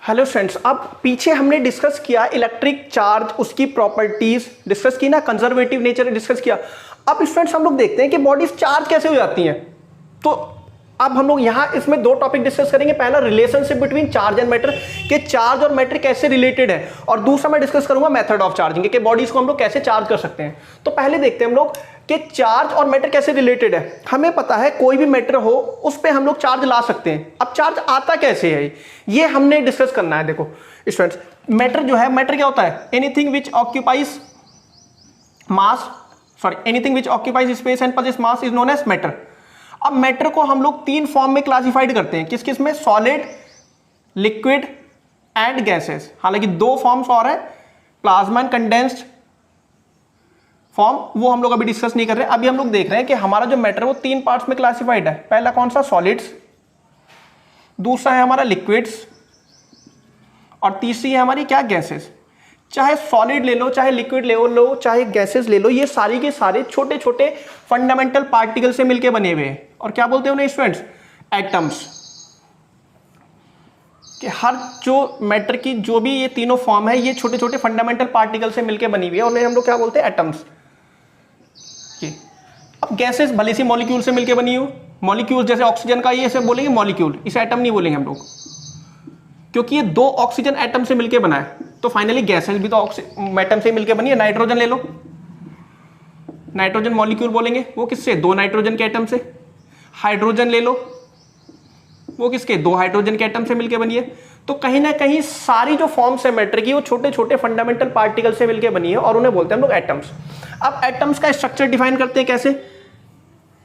Hello friends, अब पीछे हमने डिस्कस किया इलेक्ट्रिक चार्ज, उसकी प्रॉपर्टीज डिस्कस की ना, कंजर्वेटिव नेचर डिस्कस किया। अब स्टूडेंट्स हम लोग देखते हैं कि बॉडीज चार्ज कैसे हो जाती हैं। तो अब हम लोग यहाँ इसमें दो टॉपिक डिस्कस करेंगे। पहला relationship between charge and matter, कि चार्ज और मैटर कैसे रिलेटेड है, और दूसरा मैं डिस्कस करूंगा मेथड ऑफ चार्जिंग, कि बॉडीज को हम लोग कैसे चार्ज कर सकते हैं। तो पहले देखते हैं हम लोग कि चार्ज और मैटर कैसे रिलेटेड है। हमें पता है कोई भी मैटर हो उस पर हम लोग चार्ज ला सकते हैं। अब चार्ज आता कैसे है ये हमने डिस्कस करना है। देखो स्टूडेंट्स, मैटर जो है, मैटर क्या होता है? Anything which occupies mass, anything which occupies space and possess mass is known as matter. अब मैटर को हम लोग तीन फॉर्म में क्लासिफाइड करते हैं। किस किस में? Solid, liquid and gases. हालांकि दो फॉर्म्स और है, प्लाज्मा एंड कंडेंस्ड फॉर्म, वो हम लोग अभी डिस्कस नहीं कर रहे हैं। अभी हम लोग देख रहे हैं कि हमारा जो मैटर है वो तीन पार्ट्स में क्लासिफाइड है। पहला कौन सा? सॉलिड्स, दूसरा है हमारा लिक्विड्स, और तीसरी है हमारी क्या? गैसेस। चाहे सॉलिड ले लो, चाहे लिक्विड ले लो, चाहे गैसेस ले लो, ये सारी के सारे छोटे छोटे फंडामेंटल पार्टिकल से मिलकर बने हुए हैं। और क्या बोलते हैं उन्हें स्टूडेंट्स? एटम्स। कि हर जो मैटर की जो भी ये तीनों फॉर्म है, ये छोटे छोटे फंडामेंटल पार्टिकल से मिलकर बनी हुई है, उन्हें हम लोग क्या बोलते हैं? एटम्स। अब गैसेस भले सी मॉलिक्यूल से मिलकर बनी हो, मॉलिक्यूल जैसे ऑक्सीजन का, ये इसे बोलेंगे मॉलिक्यूल, इसे एटम नहीं बोलेंगे हम लोग, क्योंकि ये दो ऑक्सीजन एटम से मिलकर बना है। तो फाइनली गैसेस भी तो एटम से मिलकर बनी है। नाइट्रोजन ले लो, नाइट्रोजन मॉलिक्यूल बोलेंगे, वो किससे? दो नाइट्रोजन के एटम से। हाइड्रोजन ले लो, वो किसके? दो हाइड्रोजन के एटम से मिलकर बनी है। तो कहीं ना कहीं सारी जो फॉर्म्स है मैटर की, वो छोटे छोटे फंडामेंटल पार्टिकल से मिलकर बनी है, और उन्हें बोलते हैं हम लोग एटम्स। अब एटम्स का स्ट्रक्चर डिफाइन करते हैं कैसे?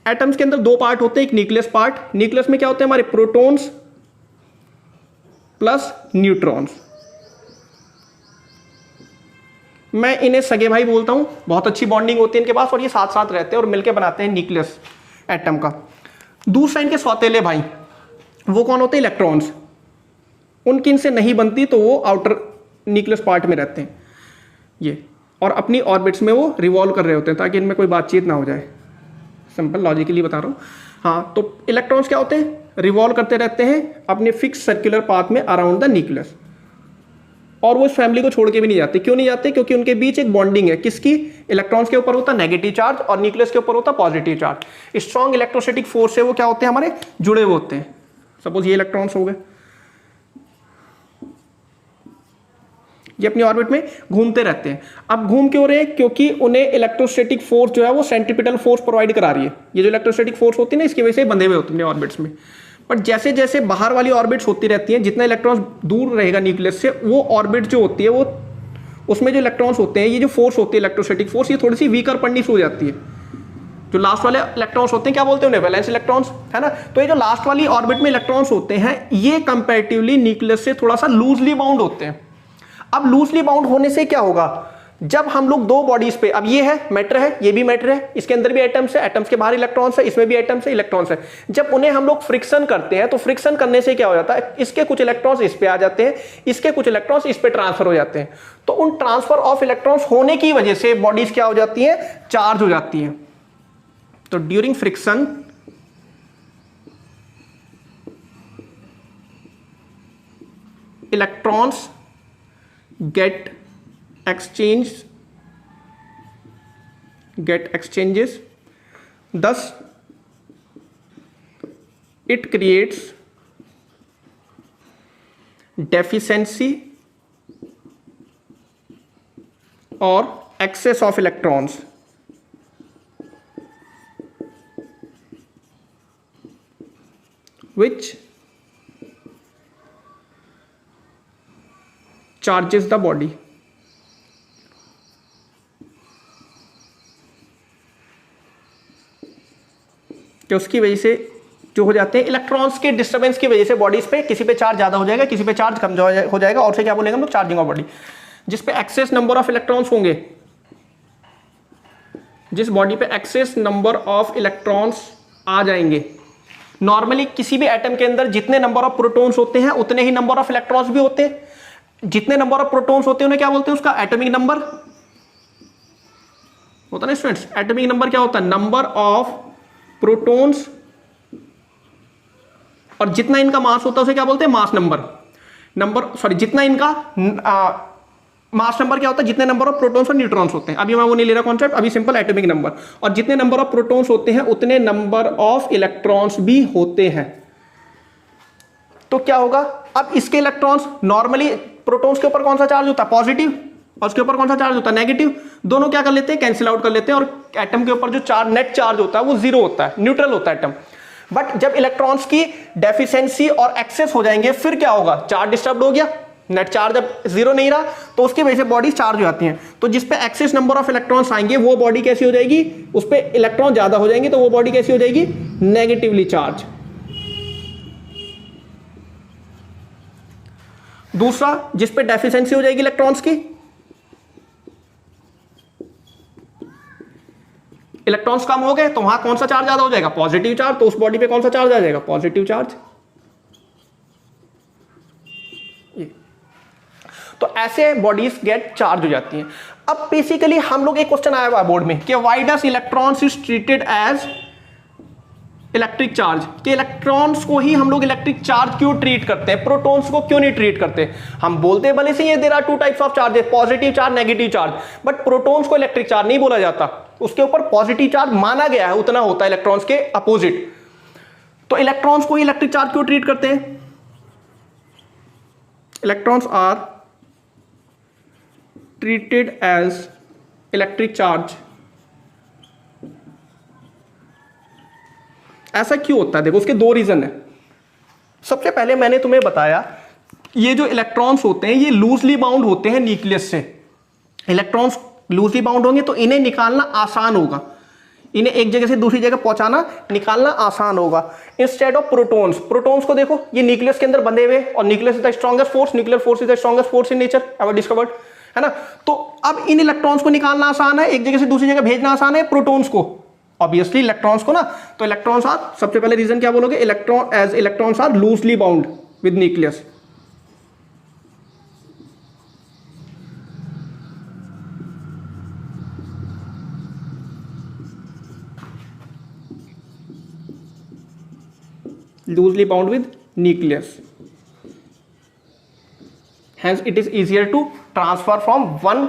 एटम्स के अंदर दो पार्ट होते हैं, एक न्यूक्लियस पार्ट। न्यूक्लियस में क्या होते हैं हमारे? Protons plus neutrons. मैं इन्हें सगे भाई बोलता हूं, बहुत अच्छी बॉन्डिंग होती है इनके पास, और ये साथ साथ रहते हैं और मिलकर बनाते हैं न्यूक्लियस एटम का। दूसरा इनके सौतेले भाई, वो कौन होते हैं? इलेक्ट्रॉन्स। उनकी इनसे नहीं बनती तो वो आउटर न्यूक्लियस पार्ट में रहते हैं ये, और अपनी ऑर्बिट्स में वो रिवॉल्व कर रहे होते हैं ताकि इनमें कोई बातचीत ना हो जाए। सिंपल लॉजिकली बता रहा हूँ। हाँ, तो इलेक्ट्रॉन्स क्या होते हैं? रिवॉल्व करते रहते हैं अपने फिक्स सर्कुलर पाथ में अराउंड द न्यूक्लियस, और वो इस फैमिली को छोड़ के भी नहीं जाते। क्यों नहीं जाते? क्योंकि उनके बीच एक बॉन्डिंग है। किसकी? इलेक्ट्रॉन्स के ऊपर होता है नेगेटिव चार्ज और न्यूक्लियस के ऊपर होता है positive charge. Strong electrostatic force से वो क्या होते हैं? हमारे जुड़े हुए होते हैं। सपोज ये इलेक्ट्रॉन्स हो गए, ये अपनी ऑर्बिट में घूमते रहते हैं। अब घूम क्यों रहे हैं? क्योंकि उन्हें इलेक्ट्रोस्टैटिक फोर्स जो है वो सेंट्रीपिटल फोर्स प्रोवाइड करा रही है। ये जो इलेक्ट्रोस्टैटिक फोर्स होती है ना, इसकी वजह से बंधे हुए होते हैं ऑर्बिट्स में। बट जैसे जैसे बाहर वाली ऑर्बिट्स होती रहती हैं, जितना इलेक्ट्रॉन्स दूर रहेगा न्यूक्लियस से, वो ऑर्बिट जो होती है, वो उसमें जो इलेक्ट्रॉन्स होते हैं, ये जो फोर्स होती है इलेक्ट्रोस्टैटिक फोर्स, ये थोड़ी सी वीकर पड़नी शुरू हो जाती है। जो लास्ट वाले इलेक्ट्रॉन्स होते हैं, क्या बोलते हैं उन्हें? वैलेंस इलेक्ट्रॉन्स, है ना। तो ये जो लास्ट वाली ऑर्बिट में इलेक्ट्रॉन्स होते हैं, ये कंपैरेटिवली न्यूक्लियस से थोड़ा सा लूजली बाउंड होते हैं। अब लूजली बाउंड होने से क्या होगा? जब हम लोग दो बॉडीज पे, अब ये है मैटर है, ये भी मैटर है, इसके अंदर भी एटम्स है, एटम्स के बाहर इलेक्ट्रॉन्स है, इसमें भी एटम्स है, इलेक्ट्रॉन्स है। जब उन्हें हम लोग फ्रिक्शन करते हैं, तो फ्रिक्शन करने से क्या हो जाता है? इसके कुछ इलेक्ट्रॉन्स इस पे आ जाते हैं, इसके कुछ इलेक्ट्रॉन्स इस पे ट्रांसफर हो जाते हैं। तो उन ट्रांसफर ऑफ इलेक्ट्रॉन्स होने की वजह से बॉडीज क्या हो जाती है? चार्ज हो जाती है। तो during friction electrons get exchanges, thus it creates deficiency or excess of electrons, which charges the body। कि उसकी वजह से जो हो जाते हैं इलेक्ट्रॉन्स के डिस्टर्बेंस की वजह से बॉडीज पे, किसी पे चार्ज ज्यादा हो जाएगा, किसी पे चार्ज कम हो जाएगा, और से क्या बोलेंगे हम लोग? Charging of body. जिस पे एक्सेस नंबर ऑफ इलेक्ट्रॉन्स होंगे, जिस बॉडी पे एक्सेस नंबर ऑफ इलेक्ट्रॉन्स आ जाएंगे, नॉर्मली किसी भी एटम के अंदर जितने नंबर ऑफ प्रोटॉन्स होते हैं उतने ही नंबर ऑफ इलेक्ट्रॉन्स भी होते हैं। जितने नंबर ऑफ प्रोटॉन्स होते हैं उन्हें क्या बोलते हैं? उसका एटॉमिक नंबर होता है ना स्टूडेंट्स। एटॉमिक नंबर क्या होता है? नंबर ऑफ प्रोटॉन्स, और जितना इनका मास होता है उसे क्या बोलते हैं? Mass number. नंबर सॉरी जितना इनका मास नंबर क्या होता है, जितने नंबर ऑफ प्रोटॉन्स और न्यूट्रॉन्स होते हैं। अभी मैं वो नहीं ले रहा कॉन्सेप्ट, अभी सिंपल एटॉमिक नंबर। और जितने नंबर ऑफ प्रोटॉन्स होते हैं उतने नंबर ऑफ इलेक्ट्रॉन्स भी होते हैं। तो क्या होगा, अब इसके इलेक्ट्रॉन्स नॉर्मली प्रोटॉन्स के ऊपर कौन सा चार्ज होता है, पॉजिटिव, और उसके ऊपर कौन सा चार्ज होता है, नेगेटिव। दोनों क्या कर लेते हैं, कैंसिल आउट कर लेते हैं, और एटम के ऊपर जो चार्ज नेट चार्ज होता है वो जीरो होता है, न्यूट्रल होता है एटम। बट जब इलेक्ट्रॉन्स की डेफिशिएंसी और एक्सेस हो जाएंगे फिर क्या होगा, चार्ज डिस्टर्ब हो गया, नेट चार्ज अब जीरो नहीं रहा, तो उसकी वजह से बॉडी चार्ज हो जाती है। तो जिस पे एक्सेस नंबर ऑफ इलेक्ट्रॉन्स आएंगे वो बॉडी कैसी हो जाएगी, उस पे इलेक्ट्रॉन ज्यादा हो जाएंगे तो वो बॉडी कैसी हो जाएगी, नेगेटिवली चार्ज। दूसरा, जिस पे डेफिशिएंसी हो जाएगी इलेक्ट्रॉन्स की, इलेक्ट्रॉन्स कम हो गए तो वहां कौन सा चार्ज ज्यादा हो जाएगा, पॉजिटिव चार्ज। तो उस बॉडी पे कौन सा चार्ज आ जाएगा, पॉजिटिव चार्ज। तो ऐसे बॉडीज गेट चार्ज हो जाती हैं। अब बेसिकली हम लोग एक क्वेश्चन आया हुआ बोर्ड में कि why does electrons is treated as electric charge, कि इलेक्ट्रॉन्स को ही हम लोग इलेक्ट्रिक चार्ज क्यों ट्रीट करते हैं, प्रोटॉन्स को क्यों नहीं ट्रीट करते। हम बोलते भले से ये there are two types of charges, positive charge, negative charge, but protons को इलेक्ट्रिक चार्ज नहीं बोला जाता, उसके ऊपर पॉजिटिव चार्ज माना गया है, उतना होता है इलेक्ट्रॉन्स के अपोजिट। तो इलेक्ट्रॉन्स को ही इलेक्ट्रिक चार्ज क्यों ट्रीट करते हैं, electrons are treated as electric charge। ऐसा क्यों होता है, देखो उसके दो रीजन है। सबसे पहले मैंने तुम्हें बताया ये जो इलेक्ट्रॉन्स होते हैं ये लूजली बाउंड होते हैं न्यूक्लियस से। इलेक्ट्रॉन्स लूजली बाउंड होंगे तो इन्हें निकालना आसान होगा, इन्हें एक जगह से दूसरी जगह पहुंचाना निकालना आसान होगा, इंस्टेड ऑफ प्रोटॉन्स। प्रोटॉन्स को देखो ये न्यूक्लियस के अंदर बंधे हुए, और nucleus is the strongest force, nuclear force is the strongest force in nature ever discovered, है ना। तो अब इन इलेक्ट्रॉन्स को निकालना आसान है, एक जगह से दूसरी जगह भेजना आसान है, प्रोटॉन्स को ऑब्वियसली इलेक्ट्रॉन्स को ना। तो इलेक्ट्रॉन्स आर, सबसे पहले रीजन क्या बोलोगे, electron as electrons are loosely bound with nucleus. loosely bound with nucleus, hence it is easier to transfer from one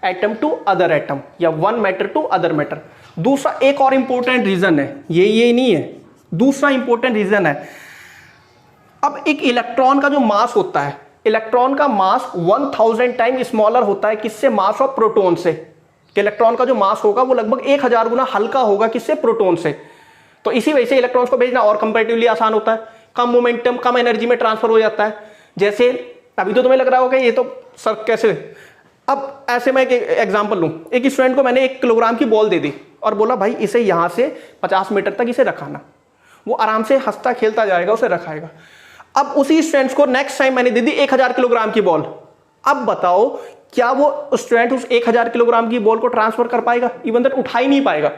atom to other atom या one matter to other matter। दूसरा एक और important reason है, ये नहीं है, दूसरा important reason है। अब एक इलेक्ट्रॉन का जो मास होता है, इलेक्ट्रॉन का मास 1000 टाइम स्मॉलर होता है किससे, मास ऑफ प्रोटॉन से। कि इलेक्ट्रॉन का जो मास होगा वो लगभग 1000 गुना हल्का होगा किससे, प्रोटॉन से। तो इसी वजह से इलेक्ट्रॉन्स को भेजना और कंपैरेटिवली आसान होता है, कम मोमेंटम कम एनर्जी में ट्रांसफर हो जाता है। जैसे अभी तो तुम्हें लग रहा होगा ये तो सर कैसे, अब ऐसे मैं एक एग्जांपल लूं, एक स्टूडेंट को मैंने 1 किलोग्राम की बॉल दे दी और बोला भाई इसे यहां से 50 मीटर तक इसे रखाना, वो आराम से हंसता खेलता जाएगा, उसे रखाएगा। अब उसी स्टूडेंट को नेक्स्ट टाइम मैंने दे दी 1000 किलोग्राम की बॉल। अब बताओ क्या वो स्टूडेंट उस 1000 किलोग्राम की बॉल को ट्रांसफर कर पाएगा, इवन दैट उठा ही नहीं पाएगा,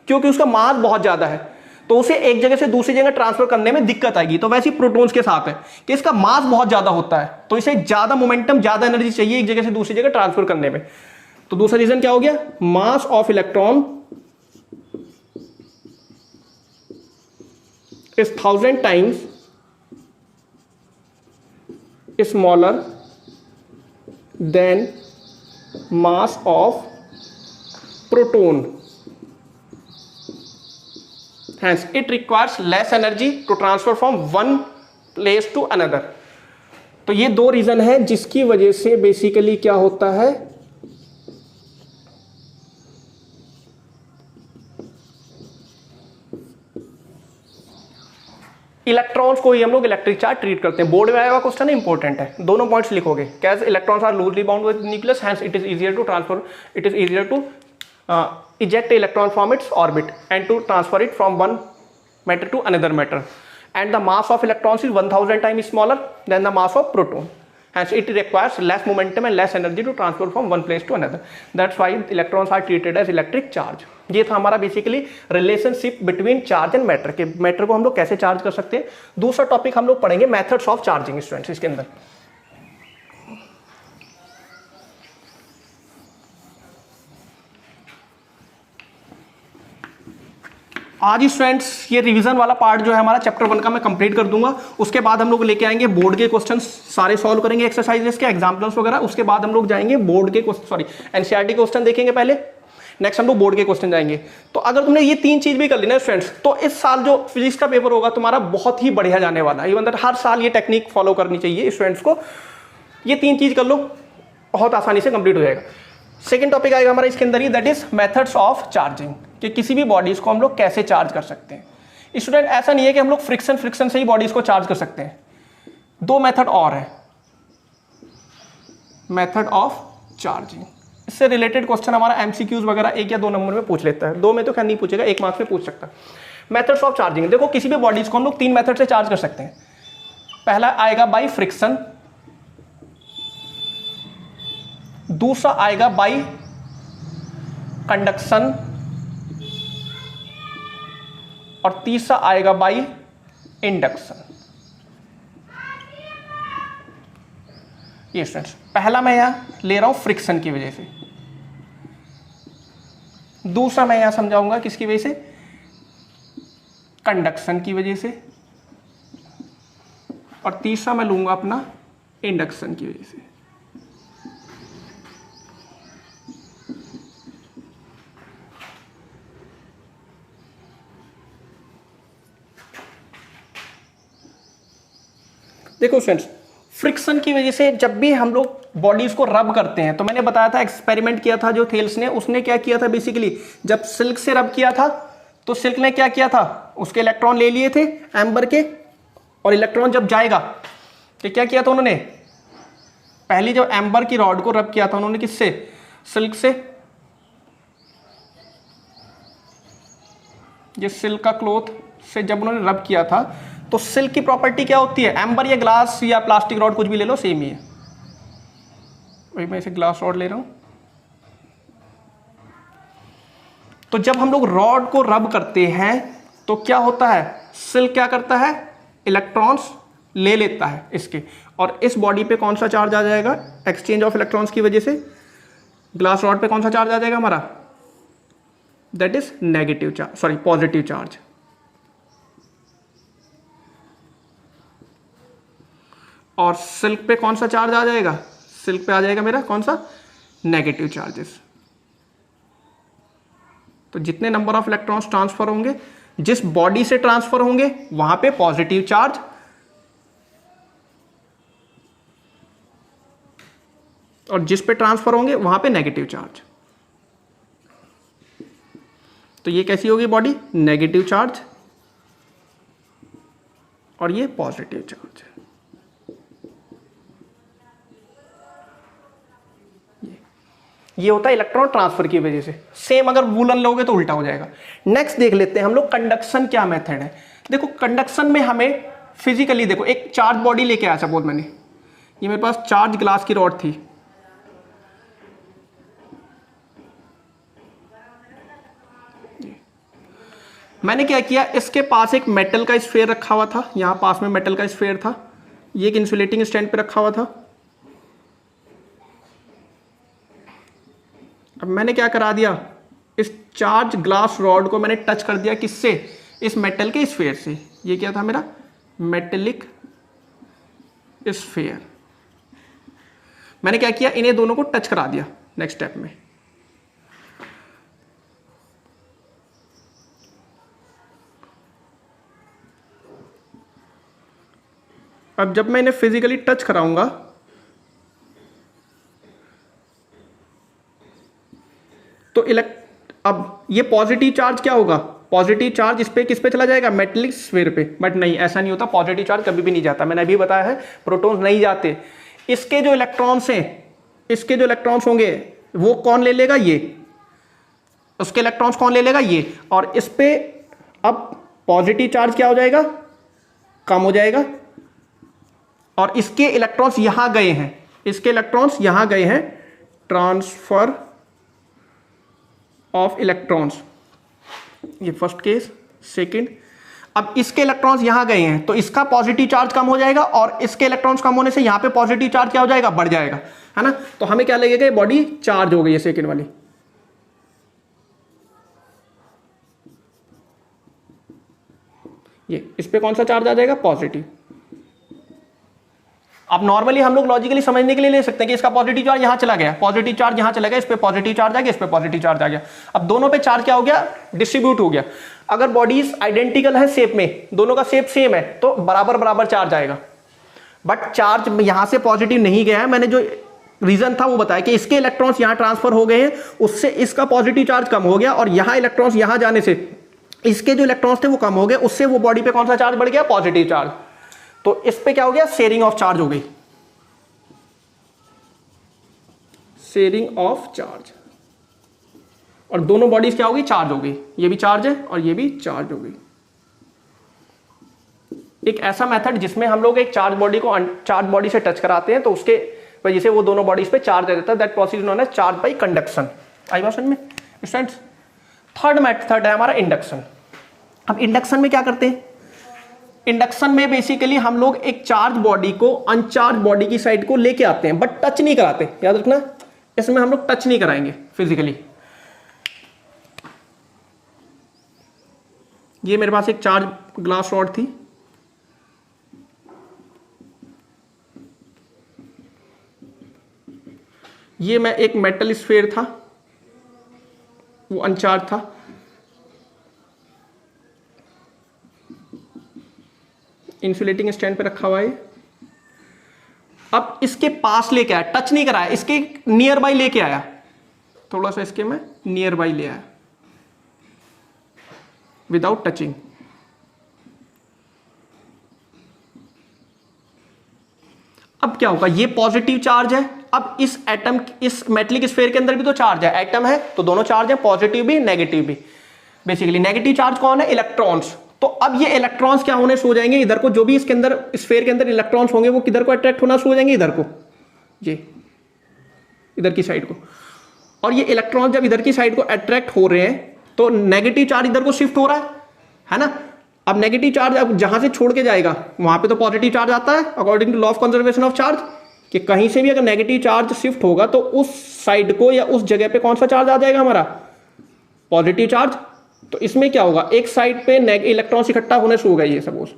क्योंकि उसका मास बहुत ज्यादा है, तो उसे एक जगह से दूसरी जगह ट्रांसफर करने में दिक्कत आएगी। तो वैसे ही प्रोटॉन्स के साथ है कि इसका मास बहुत ज्यादा होता है, तो इसे ज्यादा मोमेंटम ज्यादा एनर्जी चाहिए एक जगह से दूसरी जगह ट्रांसफर करने में। तो दूसरा रीजन क्या हो गया, mass of electron is 1000 times smaller then mass of proton, hence it requires less energy to transfer from one place to another। तो ये दो रीजन है जिसकी वजह से बेसिकली क्या होता है, इलेक्ट्रॉन्स को ही हम लोग इलेक्ट्रिक चार्ज ट्रीट करते हैं। बोर्ड में आया हुआ क्वेश्चन है, इंपॉर्टेंट है, दोनों पॉइंट्स लिखोगे। कैसे electrons are loosely bound with nucleus, hence it is easier to transfer, it is easier to eject electron from its orbit and to transfer it from one matter to another matter, and the mass of electrons is 1000 times smaller than the mass of proton, hence it requires less momentum and less energy to transfer from one place to another। That's why electrons are treated as electric charge। ये था हमारा basically relationship between charge and matter, के matter को हम लोग कैसे charge कर सकते हैं। दूसरा टॉपिक हम लोग पढ़ेंगे मेथड्स ऑफ चार्जिंग स्टूडेंट्स इसके अंदर। आज स्टूडेंट्स ये रिवीजन वाला पार्ट जो है हमारा चैप्टर 1 का मैं कंप्लीट कर दूंगा। उसके बाद हम लोग लेके आएंगे बोर्ड के क्वेश्चंस सारे सॉल्व करेंगे, एक्सरसाइजेस के एग्जाम्पल्स वगैरह। उसके बाद हम लोग जाएंगे बोर्ड के एनसीईआरटी क्वेश्चन देखेंगे पहले, नेक्स्ट हम लोग बोर्ड के क्वेश्चन जाएंगे। तो अगर तुमने ये 3 चीज भी कर ली ना स्टूडेंट्स, तो इस साल जो फिजिक्स का पेपर होगा तुम्हारा बहुत ही बढ़िया जाने वाला है। इवन दैट हर साल ये टेक्निक फॉलो करनी चाहिए स्टूडेंट्स को। ये 3 चीज कर लो, बहुत आसानी से कंप्लीट हो जाएगा। सेकेंड टॉपिक आएगा हमारा इसके अंदर ही, that is methods of charging, कि किसी भी बॉडीज को हम लोग कैसे चार्ज कर सकते हैं। स्टूडेंट ऐसा नहीं है कि हम लोग फ्रिक्शन से ही बॉडीज को चार्ज कर सकते हैं। 2 मेथड और है, मेथड ऑफ चार्जिंग। इससे रिलेटेड क्वेश्चन हमारा एमसीक्यूज वगैरह 1 या 2 नंबर में पूछ लेता है। 2 में तो खैर नहीं पूछेगा, 1 मार्क्स में पूछ सकता है। मेथड्स ऑफ चार्जिंग, देखो किसी भी बॉडीज को हम लोग 3 मेथड से चार्ज कर सकते हैं। पहला आएगा बाई फ्रिक्शन, दूसरा आएगा बाई कंडक्शन, और तीसरा आएगा बाई इंडक्शन। ये स्टूडेंट्स, पहला मैं यहां ले रहा हूं फ्रिक्शन की वजह से, दूसरा मैं यहां समझाऊंगा किसकी वजह से, कंडक्शन की वजह से, और तीसरा मैं लूंगा अपना इंडक्शन की वजह से। देखो फ्रेंड्स, फ्रिक्शन की वजह से जब भी हम लोग बॉडीज को रब करते हैं, तो मैंने बताया था एक्सपेरिमेंट किया था जो थेल्स ने, उसने क्या किया था बेसिकली, जब सिल्क से रब किया था तो सिल्क ने क्या किया था, उसके इलेक्ट्रॉन ले लिए थे एम्बर के, और इलेक्ट्रॉन जब जाएगा तो क्या किया था उन्होंने, पहली जब एम्बर की रॉड को रब किया था उन्होंने किससे, सिल्क से। ये सिल्क का क्लॉथ से जब उन्होंने रब किया था, तो सिल्क की प्रॉपर्टी क्या होती है, एम्बर या ग्लास या प्लास्टिक रॉड कुछ भी ले लो सेम ही है। वही मैं इसे ग्लास रॉड ले रहा हूं। तो जब हम लोग रॉड को रब करते हैं तो क्या होता है, सिल्क क्या करता है, इलेक्ट्रॉन्स ले लेता है इसके, और इस बॉडी पे कौन सा चार्ज आ जाएगा, एक्सचेंज ऑफ इलेक्ट्रॉन्स की वजह से ग्लास रॉड पे कौन सा चार्ज आ जाएगा हमारा, that is negative charge, sorry positive charge. और सिल्क पे कौन सा चार्ज आ जाएगा, सिल्क पे आ जाएगा मेरा कौन सा, नेगेटिव चार्जेस। तो जितने नंबर ऑफ इलेक्ट्रॉन्स ट्रांसफर होंगे, जिस बॉडी से ट्रांसफर होंगे वहां पे पॉजिटिव चार्ज, और जिस पे ट्रांसफर होंगे वहां पे नेगेटिव चार्ज। तो ये कैसी होगी बॉडी, नेगेटिव चार्ज और ये पॉजिटिव चार्ज। ये होता है इलेक्ट्रॉन ट्रांसफर की वजह से। सेम अगर वूलन लोगे तो उल्टा हो जाएगा। नेक्स्ट देख लेते हैं हम लोग कंडक्शन क्या मेथड है। देखो कंडक्शन में हमें फिजिकली, देखो एक चार्ज बॉडी लेके आया सपोज मैंने, ये मेरे पास चार्ज ग्लास की रॉड थी, मैंने क्या किया, इसके पास एक मेटल का स्फीयर रखा हुआ था, यहां पास में मेटल का स्फीयर था, ये एक इंसुलेटिंग स्टैंड पे रखा हुआ था। अब मैंने क्या करा दिया, इस चार्ज ग्लास रॉड को मैंने टच कर दिया किससे, इस मेटल के स्फीयर से। ये क्या था मेरा मेटेलिक स्फीयर। मैंने क्या किया, इन्हें दोनों को टच करा दिया नेक्स्ट स्टेप में। अब जब मैं इन्हें फिजिकली टच कराऊंगा तो अब ये पॉजिटिव चार्ज क्या होगा, पॉजिटिव चार्ज इस पे किस पे चला जाएगा, मेटेलिक स्फीयर पे। बट नहीं, ऐसा नहीं होता, पॉजिटिव चार्ज कभी भी नहीं जाता। मैंने अभी बताया है प्रोटॉन्स नहीं जाते। इसके जो इलेक्ट्रॉन्स हैं, इसके जो इलेक्ट्रॉन्स होंगे वो कौन ले लेगा, ये उसके इलेक्ट्रॉन्स कौन ले लेगा, ये। और इस पे अब पॉजिटिव चार्ज क्या हो जाएगा, कम हो जाएगा। और इसके इलेक्ट्रॉन्स यहां गए हैं, इसके इलेक्ट्रॉन्स यहां गए हैं, ट्रांसफर ऑफ इलेक्ट्रॉन्स, ये फर्स्ट केस। सेकंड, अब इसके इलेक्ट्रॉन्स यहां गए हैं तो इसका पॉजिटिव चार्ज कम हो जाएगा, और इसके इलेक्ट्रॉन्स कम होने से यहां पे पॉजिटिव चार्ज क्या हो जाएगा, बढ़ जाएगा, है ना। तो हमें क्या लगेगा, ये बॉडी चार्ज हो गई है सेकंड वाली। ये इस पे कौन सा चार्ज आ जाएगा, पॉजिटिव। अब नॉर्मली हम लोग लॉजिकली समझने के लिए ले सकते हैं कि इसका पॉजिटिव चार्ज यहां चला गया, पॉजिटिव चार्ज यहां चला गया, इस पे पॉजिटिव चार्ज आ गया, इस पे पॉजिटिव चार्ज आ गया। अब दोनों पे चार्ज क्या हो गया, डिस्ट्रीब्यूट हो गया। अगर बॉडीज आइडेंटिकल है शेप में, दोनों का शेप सेम है, तो बराबर बराबर चार्ज आएगा। बट चार्ज यहां से पॉजिटिव नहीं गया है, मैंने जो रीजन था वो बताया कि इसके इलेक्ट्रॉन्स यहां ट्रांसफर हो गए हैं, उससे इसका पॉजिटिव चार्ज कम हो गया, और यहां इलेक्ट्रॉन्स यहां जाने से इसके जो इलेक्ट्रॉन्स थे वो कम हो गए, उससे वो बॉडी पे कौन सा चार्ज बढ़ गया, पॉजिटिव चार्ज। तो इस पे क्या हो गया, शेयरिंग ऑफ चार्ज हो गई, शेयरिंग ऑफ चार्ज। और दोनों बॉडीज क्या हो गई, चार्ज हो गई, ये भी चार्ज है और ये भी चार्ज हो गई। एक ऐसा मेथड जिसमें हम लोग एक चार्ज बॉडी को चार्ज बॉडी से टच कराते हैं, तो उसके वजह से वो दोनों बॉडीज पे चार्ज आ जाता है, that process known as charge by conduction. आई बात समझ में स्टूडेंट्स। थर्ड मेथड है हमारा इंडक्शन। अब इंडक्शन में क्या करते हैं, इंडक्शन में बेसिकली हम लोग एक चार्ज बॉडी को अनचार्ज बॉडी की साइड को लेके आते हैं, बट टच नहीं कराते, याद रखना, इसमें हम लोग टच नहीं कराएंगे फिजिकली। ये मेरे पास एक चार्ज ग्लास रॉड थी, ये मैं एक मेटल स्फीयर था, वो अनचार्ज था, इंसुलेटिंग स्टैंड पे रखा हुआ है। अब इसके पास लेके आया, टच नहीं कराया, इसके नियर बाई लेके आया, थोड़ा सा इसके मैं नियर बाई ले आया विदाउट टचिंग। अब क्या होगा, ये पॉजिटिव चार्ज है। अब इस एटम, इस मेटलिक स्फीयर के अंदर भी तो चार्ज है, एटम है तो दोनों चार्ज है, पॉजिटिव भी नेगेटिव भी। बेसिकली नेगेटिव चार्ज कौन है, इलेक्ट्रॉन्स। तो अब ये इलेक्ट्रॉन्स क्या होने शुरू हो जाएंगे, इधर को, जो भी इसके अंदर स्फीयर के अंदर इलेक्ट्रॉन्स होंगे वो किधर को अट्रैक्ट होना शुरू हो जाएंगे, इधर को, ये इधर की साइड को। और ये इलेक्ट्रॉन जब इधर की साइड को अट्रैक्ट हो रहे हैं तो नेगेटिव चार्ज इधर को शिफ्ट हो रहा है ना। अब नेगेटिव चार्ज अब जहां से छोड़ के जाएगा वहां पे तो पॉजिटिव चार्ज आता है, according to law of conservation of charge, कि कहीं से भी अगर नेगेटिव चार्ज शिफ्ट होगा तो उस साइड को या उस जगह पे कौन सा चार्ज आ जाएगा, हमारा पॉजिटिव चार्ज। तो इसमें क्या होगा, एक साइड पे इलेक्ट्रॉन्स इकट्ठा होने शुरू हो गए, ये सपोज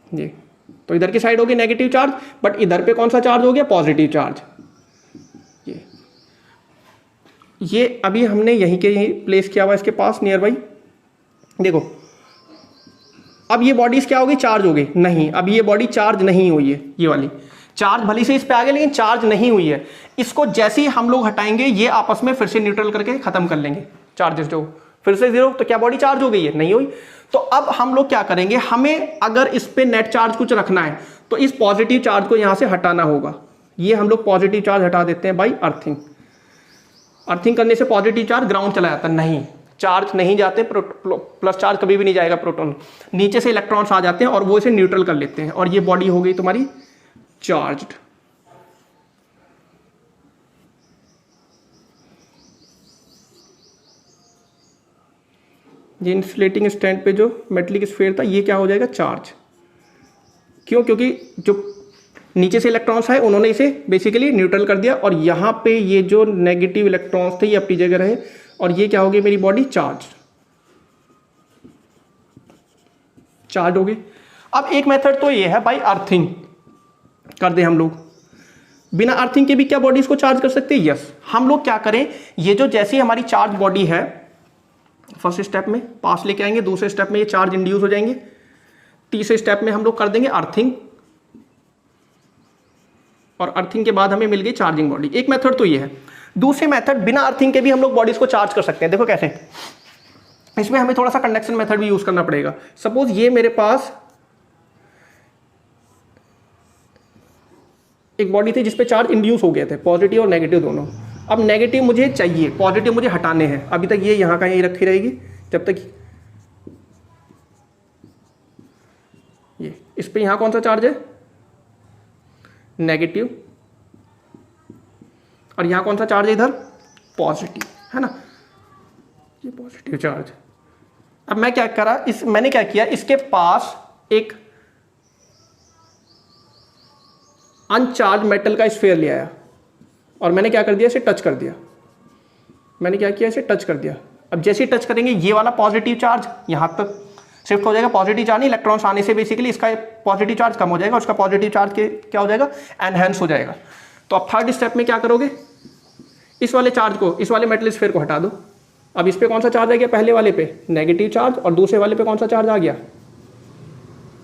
जी, तो इधर की साइड होगी नेगेटिव चार्ज, बट इधर पे कौन सा चार्ज हो गया, पॉजिटिव चार्ज। ये अभी हमने यहीं के यहीं प्लेस किया हुआ इसके पास नियर बाई। देखो अब ये बॉडीज क्या हो गई, चार्ज हो गई, नहीं, अब ये बॉडी चार्ज नहीं हुई है, ये वाली चार्ज भली से इस पे आ गया लेकिन चार्ज नहीं हुई है। इसको जैसे ही हम लोग हटाएंगे ये आपस में फिर से न्यूट्रल करके खत्म कर लेंगे चार्जेस, जो फिर से जीरो, तो क्या बॉडी चार्ज हो गई है, नहीं हुई। तो अब हम लोग क्या करेंगे, हमें अगर इस पे नेट चार्ज कुछ रखना है तो इस पॉजिटिव चार्ज को यहां से हटाना होगा। ये हम लोग पॉजिटिव चार्ज हटा देते हैं बाई अर्थिंग। अर्थिंग करने से पॉजिटिव चार्ज ग्राउंड चला जाता, नहीं, चार्ज नहीं जाते, प्लस चार्ज कभी भी नहीं जाएगा, प्रोटॉन नीचे से इलेक्ट्रॉन्स आ जाते हैं और वो इसे न्यूट्रल कर लेते हैं, और ये बॉडी हो गई तुम्हारी चार्ज्ड। ये इंसुलेटिंग स्टैंड पे जो मेटलिक स्फीयर था ये क्या हो जाएगा, चार्ज। क्यों, क्योंकि जो नीचे से इलेक्ट्रॉन्स आए उन्होंने इसे बेसिकली न्यूट्रल कर दिया, और यहां पे ये जो नेगेटिव इलेक्ट्रॉन्स थे ये अपनी जगह रहे, और ये क्या हो गई, मेरी बॉडी चार्ज हो गई। अब एक मेथड तो ये है भाई, अर्थिंग कर दे हम लोग। बिना अर्थिंग के भी क्या बॉडीज को चार्ज कर सकते हैं, यस। हम लोग क्या करें, ये जो जैसी हमारी चार्ज बॉडी है, फर्स्ट स्टेप में पास लेके आएंगे, दूसरे स्टेप में ये चार्ज इंड्यूस हो जाएंगे, तीसरे स्टेप में हम लोग कर देंगे अर्थिंग, और अर्थिंग के बाद हमें मिल गई चार्जिंग बॉडी। एक मेथड तो ये है। दूसरी मेथड, बिना अर्थिंग के भी हम लोग बॉडीज को चार्ज कर सकते हैं। देखो कैसे, इसमें हमें थोड़ा सा कंडक्शन मेथड भी यूज करना पड़ेगा। सपोज ये मेरे पास एक बॉडी थी जिसपे चार्ज इंड्यूस हो गए थे, पॉजिटिव और नेगेटिव दोनों। अब नेगेटिव मुझे चाहिए, पॉजिटिव मुझे हटाने हैं। अभी तक ये यहां का यहीं रखी रहेगी जब तक ये इस पे यहां कौन सा चार्ज है, नेगेटिव, और यहां कौन सा चार्ज है, इधर पॉजिटिव, है ना, ये पॉजिटिव चार्ज। अब मैं क्या करा, मैंने क्या किया, इसके पास एक अनचार्ज मेटल का स्फीयर ले आया और मैंने क्या कर दिया, इसे टच कर दिया। मैंने क्या किया, इसे टच कर दिया। अब जैसे ही टच करेंगे ये वाला पॉजिटिव चार्ज यहां तक शिफ्ट हो जाएगा पॉजिटिव चार्ज, इलेक्ट्रॉन्स आने से बेसिकली इसका पॉजिटिव चार्ज कम हो जाएगा, उसका पॉजिटिव चार्ज के क्या हो जाएगा, एनहेंस हो जाएगा। तो अब थर्ड स्टेप में क्या करोगे, इस वाले चार्ज को, इस वाले मेटल स्फीयर को हटा दो। अब इस पे कौन सा चार्ज आ गया, पहले वाले पे नेगेटिव चार्ज, और दूसरे वाले पे कौन सा चार्ज आ गया,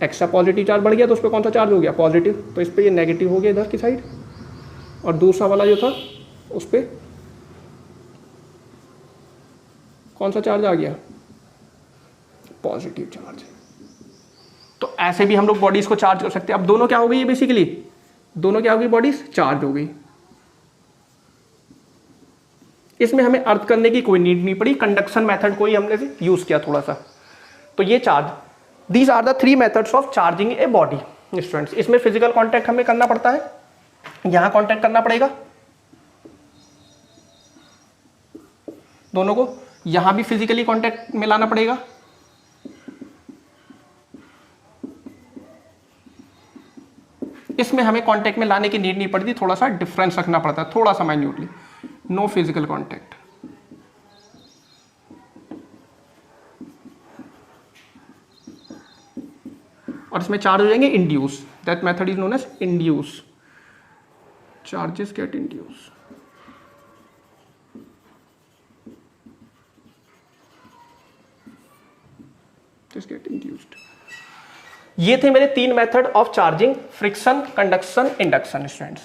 एक्स्ट्रा पॉजिटिव चार्ज बढ़ गया, तो उस पर कौन सा चार्ज हो गया, पॉजिटिव। तो इस पर ये नेगेटिव हो गया इधर की साइड, और दूसरा वाला जो था उस पर कौन सा चार्ज आ गया, पॉजिटिव चार्ज। तो ऐसे भी हम लोग बॉडीज को चार्ज कर सकते हैं। अब दोनों क्या हो गई, बेसिकली दोनों क्या हो गई, बॉडीज चार्ज हो गई। इसमें हमें अर्थ करने की कोई नीड नहीं पड़ी, कंडक्शन मेथड को ही हमने यूज किया थोड़ा सा। तो ये charge, these are the 3 methods of charging a body students. इसमें फिजिकल कांटेक्ट हमें करना पड़ता है, यहां कांटेक्ट करना पड़ेगा दोनों को, यहां भी फिजिकली कांटेक्ट में लाना पड़ेगा, इसमें हमें कांटेक्ट में लाने की नीड नहीं पड़ती, थोड़ा सा डिफरेंस रखना पड़ता है, थोड़ा सा माइन्यूटली, नो फिजिकल कांटेक्ट। और इसमें चार्ज हो जाएंगे induce, that method is known as induce, charges get induce. just get induced। ये थे मेरे 3 method of charging, friction, conduction, induction students.